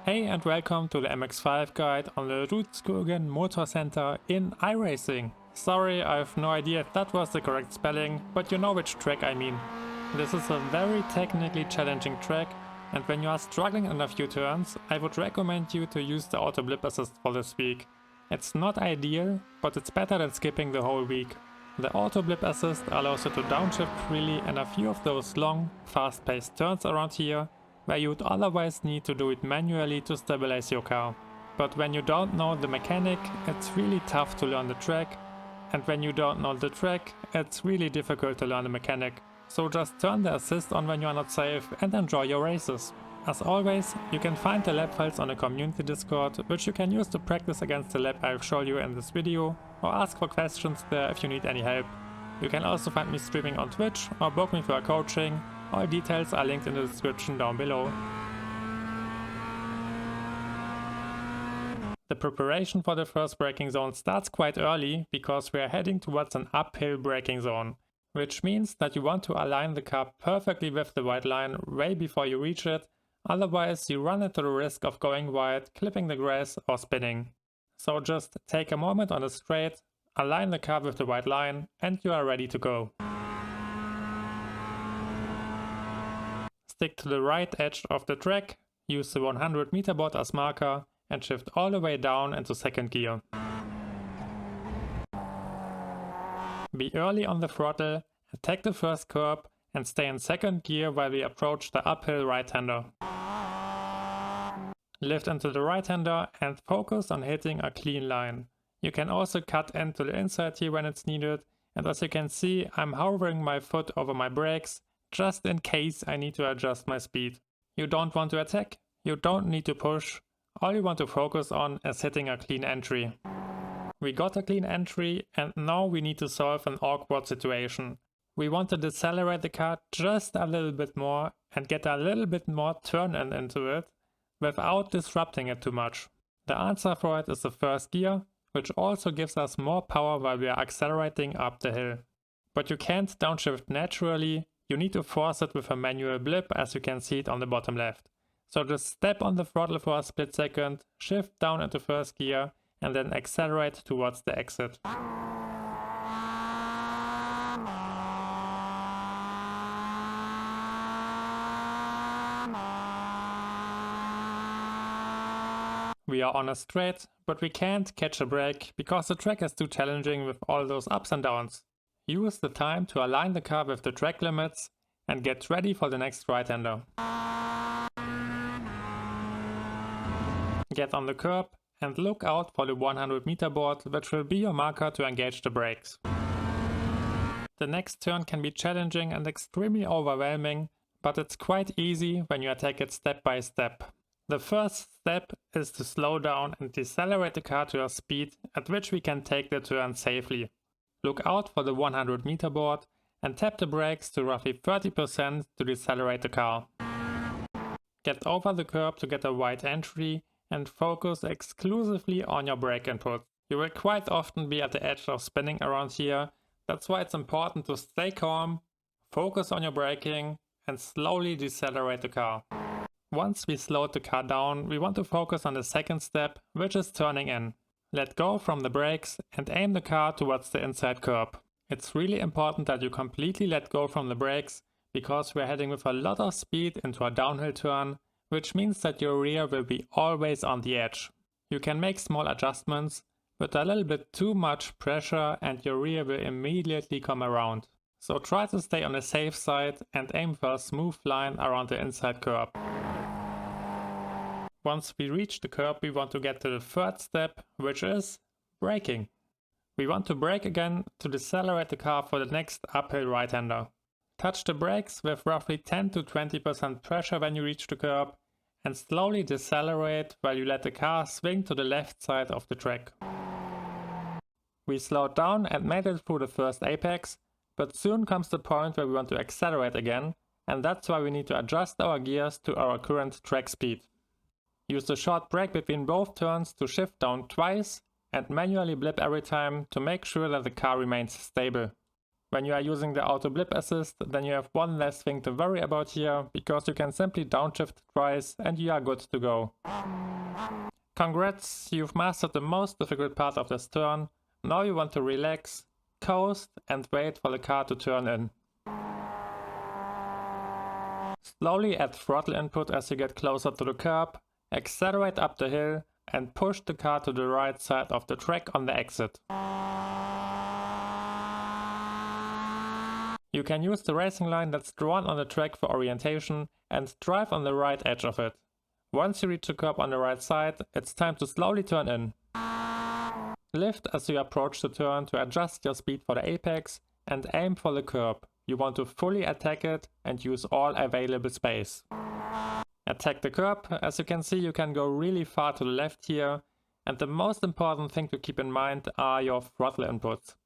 Hey and welcome to the MX-5 guide on the Rudskogen Motorsenter in iRacing. Sorry, I have no idea if that was the correct spelling, but you know which track I mean. This is a very technically challenging track, and when you are struggling in a few turns, I would recommend you to use the auto blip assist for this week. It's not ideal, but it's better than skipping the whole week. The auto blip assist allows you to downshift freely in a few of those long, fast-paced turns around here, where you would otherwise need to do it manually to stabilize your car. But when you don't know the mechanic, it's really tough to learn the track, and when you don't know the track, it's really difficult to learn the mechanic. So just turn the assist on when you are not safe and enjoy your races. As always, you can find the lap files on the community Discord, which you can use to practice against the lap I've shown you in this video, or ask for questions there if you need any help. You can also find me streaming on Twitch or book me for a coaching. All details are linked in the description down below. The preparation for the first braking zone starts quite early because we are heading towards an uphill braking zone, which means that you want to align the car perfectly with the white line way before you reach it, otherwise you run into the risk of going wide, clipping the grass or spinning. So just take a moment on the straight, align the car with the white line and you are ready to go. Stick to the right edge of the track, use the 100 meter board as marker and shift all the way down into second gear. Be early on the throttle, attack the first curb and stay in second gear while we approach the uphill right-hander. Lift into the right-hander and focus on hitting a clean line. You can also cut into the inside here when it's needed, and as you can see I'm hovering my foot over my brakes just in case I need to adjust my speed. You don't want to attack, you don't need to push, all you want to focus on is hitting a clean entry. We got a clean entry and now we need to solve an awkward situation. We want to decelerate the car just a little bit more and get a little bit more turn in into it without disrupting it too much. The answer for it is the first gear, which also gives us more power while we are accelerating up the hill. But you can't downshift naturally. You need to force it with a manual blip, as you can see it on the bottom left. So just step on the throttle for a split second, shift down into first gear and then accelerate towards the exit. We are on a straight, but we can't catch a break because the track is too challenging with all those ups and downs. Use the time to align the car with the track limits and get ready for the next right-hander. Get on the curb and look out for the 100 meter board, which will be your marker to engage the brakes. The next turn can be challenging and extremely overwhelming, but it's quite easy when you attack it step by step. The first step is to slow down and decelerate the car to a speed at which we can take the turn safely. Look out for the 100 meter board and tap the brakes to roughly 30% to decelerate the car. Get over the curb to get a wide entry and focus exclusively on your brake input. You will quite often be at the edge of spinning around here, that's why it's important to stay calm, focus on your braking and slowly decelerate the car. Once we slowed the car down, we want to focus on the second step, which is turning in. Let go from the brakes and aim the car towards the inside curb. It's really important that you completely let go from the brakes because we're heading with a lot of speed into a downhill turn, which means that your rear will be always on the edge. You can make small adjustments, but a little bit too much pressure and your rear will immediately come around. So try to stay on the safe side and aim for a smooth line around the inside curb. Once we reach the curb, we want to get to the third step, which is braking. We want to brake again to decelerate the car for the next uphill right-hander. Touch the brakes with roughly 10 to 20% pressure when you reach the curb and slowly decelerate while you let the car swing to the left side of the track. We slowed down and made it through the first apex, but soon comes the point where we want to accelerate again, and that's why we need to adjust our gears to our current track speed. Use the short break between both turns to shift down twice and manually blip every time to make sure that the car remains stable. When you are using the auto blip assist, then you have one less thing to worry about here, because you can simply downshift twice and you are good to go. Congrats, you've mastered the most difficult part of this turn. Now you want to relax, coast and wait for the car to turn in. Slowly add throttle input as you get closer to the curb, accelerate up the hill and push the car to the right side of the track on the exit. You can use the racing line that's drawn on the track for orientation and drive on the right edge of it. Once you reach the curb on the right side, it's time to slowly turn in. Lift as you approach the turn to adjust your speed for the apex and aim for the curb. You want to fully attack it and use all available space. Attack the curb. As you can see, you can go really far to the left here, and the most important thing to keep in mind are your throttle inputs.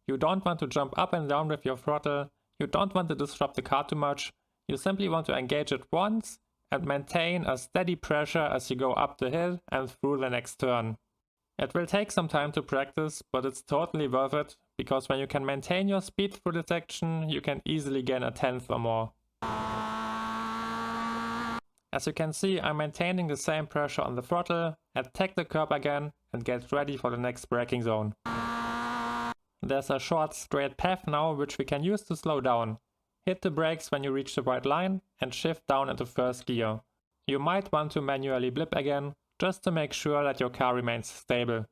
You don't want to jump up and down with your throttle, you don't want to disrupt the car too much, you simply want to engage it once and maintain a steady pressure as you go up the hill and through the next turn. It will take some time to practice, but it's totally worth it, because when you can maintain your speed through the section, you can easily gain a tenth or more. As you can see, I'm maintaining the same pressure on the throttle, attack the curb again and get ready for the next braking zone. There's a short straight path now which we can use to slow down. Hit the brakes when you reach the right line and shift down into first gear. You might want to manually blip again, just to make sure that your car remains stable.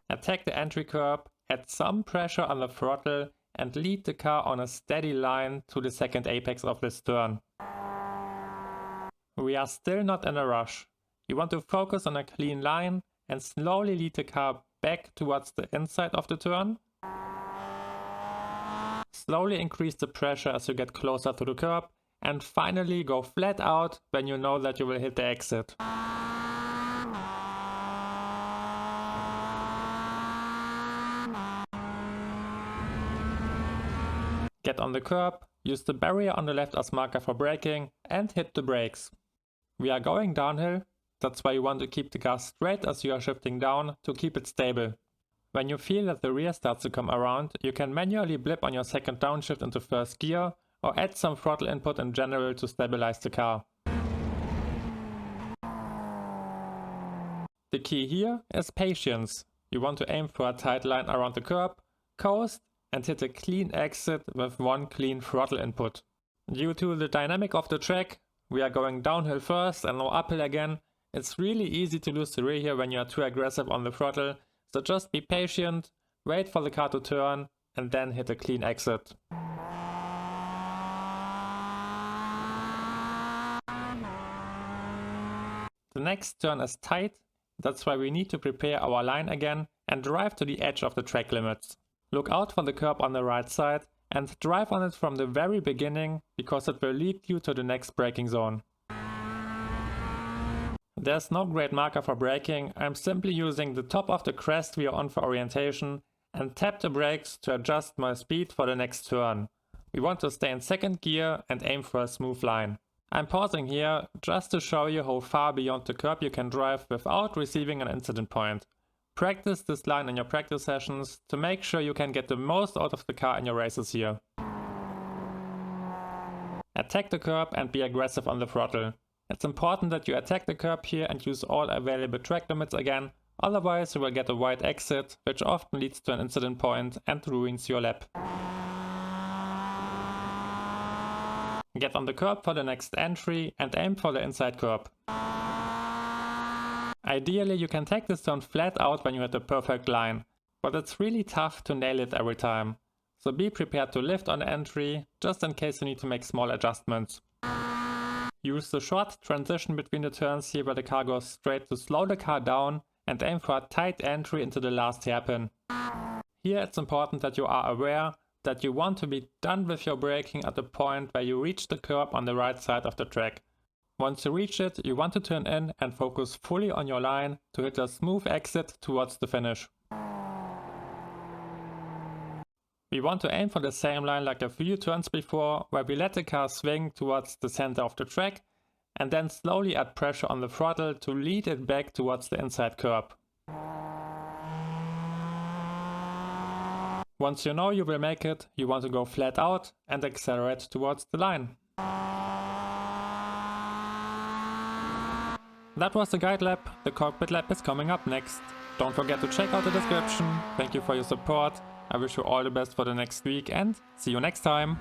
Attack the entry curb, add some pressure on the throttle and lead the car on a steady line to the second apex of this turn. We are still not in a rush. You want to focus on a clean line and slowly lead the car back towards the inside of the turn. Slowly increase the pressure as you get closer to the curb, and finally go flat out when you know that you will hit the exit. Get on the curb, use the barrier on the left as marker for braking and hit the brakes. We are going downhill. That's why you want to keep the car straight as you are shifting down to keep it stable. When you feel that the rear starts to come around, you can manually blip on your second downshift into first gear or add some throttle input in general to stabilize the car. The key here is patience. You want to aim for a tight line around the curb, coast and hit a clean exit with one clean throttle input. Due to the dynamic of the track, we are going downhill first and now uphill again. It's really easy to lose the rear here when you are too aggressive on the throttle, so just be patient, wait for the car to turn and then hit a clean exit. The next turn is tight, that's why we need to prepare our line again and drive to the edge of the track limits. Look out for the curb on the right side and drive on it from the very beginning, because it will lead you to the next braking zone. There's no great marker for braking, I'm simply using the top of the crest we are on for orientation and tap the brakes to adjust my speed for the next turn. We want to stay in second gear and aim for a smooth line. I'm pausing here just to show you how far beyond the curb you can drive without receiving an incident point. Practice this line in your practice sessions to make sure you can get the most out of the car in your races here. Attack the curb and be aggressive on the throttle. It's important that you attack the curb here and use all available track limits again, otherwise you will get a wide exit, which often leads to an incident point and ruins your lap. Get on the curb for the next entry and aim for the inside curb. Ideally you can take this turn flat out when you hit the perfect line, but it's really tough to nail it every time. So be prepared to lift on entry, just in case you need to make small adjustments. Use the short transition between the turns here where the car goes straight to slow the car down and aim for a tight entry into the last hairpin. Here it's important that you are aware that you want to be done with your braking at the point where you reach the curb on the right side of the track. Once you reach it, you want to turn in and focus fully on your line to hit a smooth exit towards the finish. We want to aim for the same line like a few turns before, where we let the car swing towards the center of the track and then slowly add pressure on the throttle to lead it back towards the inside curb. Once you know you will make it, you want to go flat out and accelerate towards the line. That was the guide lap. The cockpit lap is coming up next. Don't forget to check out the description. Thank you for your support. I wish you all the best for the next week and see you next time.